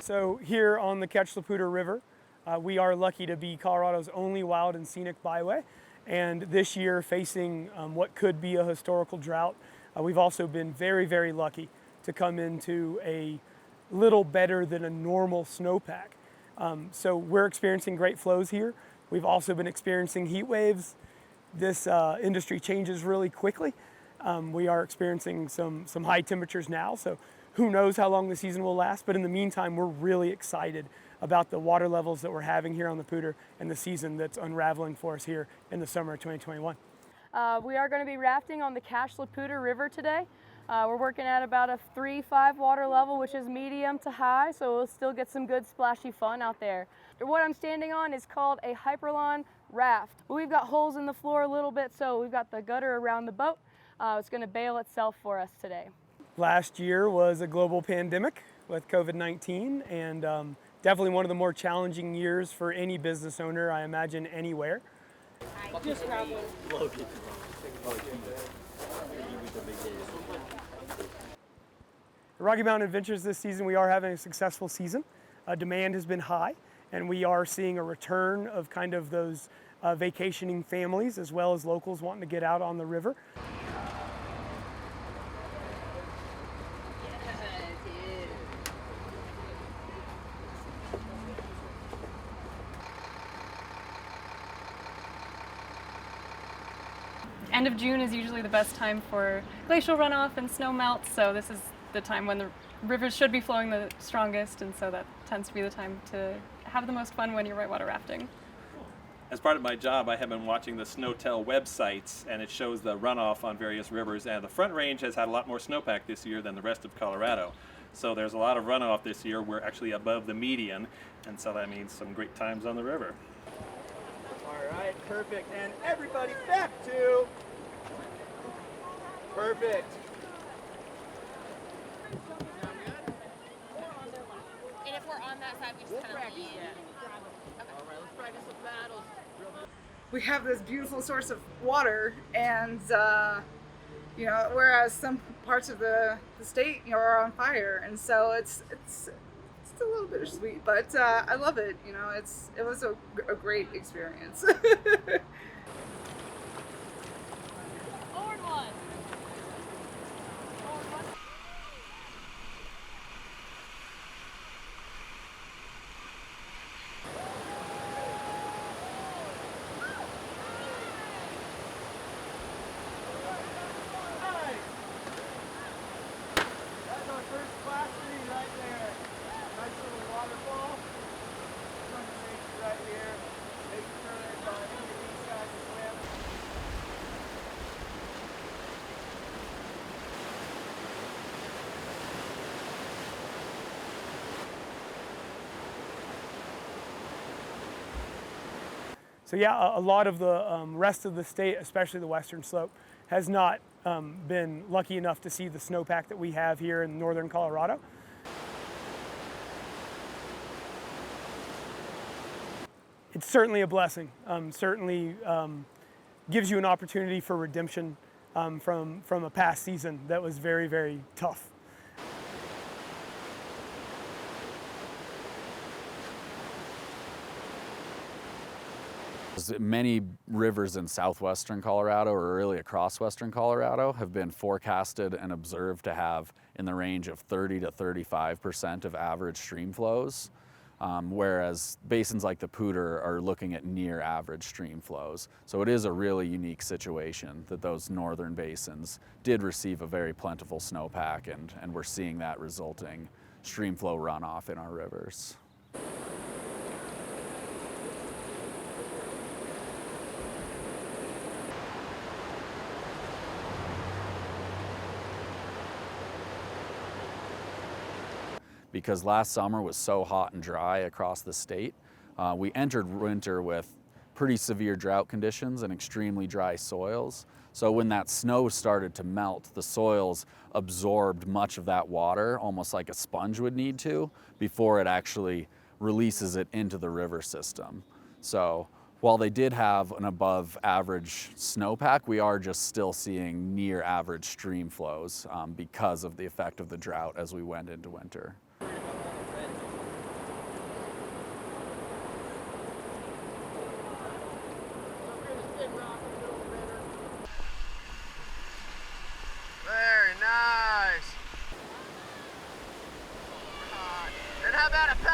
So here on the Cache La Poudre River, we are lucky to be Colorado's only wild and scenic byway. And this year facing what could be a historical drought, we've also been very, very lucky to come into a little better than a normal snowpack. So we're experiencing great flows here. We've also been experiencing heat waves. This industry changes really quickly. We are experiencing some high temperatures now, so who knows how long the season will last, but in the meantime, we're really excited about the water levels that we're having here on the Poudre and the season that's unraveling for us here in the summer of 2021. We are going to be rafting on the Cache La Poudre River today. We're working at about a 3-5 water level, which is medium to high, so we'll still get some good splashy fun out there. What I'm standing on is called a hyperlon raft. We've got holes in the floor a little bit, so we've got the gutter around the boat. It's going to bail itself for us today. Last year was a global pandemic with COVID-19, and definitely one of the more challenging years for any business owner, I imagine, anywhere. Just traveling. Rocky Mountain Adventures this season, we are having a successful season. Demand has been high, and we are seeing a return of kind of those vacationing families as well as locals wanting to get out on the river. End of June is usually the best time for glacial runoff and snow melt, so this is the time when the rivers should be flowing the strongest, and so that tends to be the time to have the most fun when you're whitewater rafting. As part of my job, I have been watching the SnowTel websites, and it shows the runoff on various rivers, and the Front Range has had a lot more snowpack this year than the rest of Colorado. So there's a lot of runoff this year. We're actually above the median, and so that means some great times on the river. All right, perfect. And everybody back to perfect. And if we're on that side, we just kind of lean. All right, let's practice some paddles. We have this beautiful source of water, and you know, whereas some parts of the state, you know, are on fire, and so it's a little bittersweet, but I love it. You know, it was a great experience. Forward one. That's our first class three right there. Nice little waterfall. Sun safety right here. Making sure that any of these guys swim. So yeah, a lot of the rest of the state, especially the western slope, has not been lucky enough to see the snowpack that we have here in northern Colorado. It's certainly a blessing. Certainly gives you an opportunity for redemption from a past season that was very, very tough. Many rivers in southwestern Colorado, or really across western Colorado, have been forecasted and observed to have in the range of 30 to 35% of average stream flows, whereas basins like the Poudre are looking at near average stream flows. So it is a really unique situation that those northern basins did receive a very plentiful snowpack, and we're seeing that resulting stream flow runoff in our rivers. Because last summer was so hot and dry across the state, we entered winter with pretty severe drought conditions and extremely dry soils. So when that snow started to melt, the soils absorbed much of that water, almost like a sponge would need to, before it actually releases it into the river system. So while they did have an above average snowpack, we are just still seeing near average stream flows because of the effect of the drought as we went into winter. How about a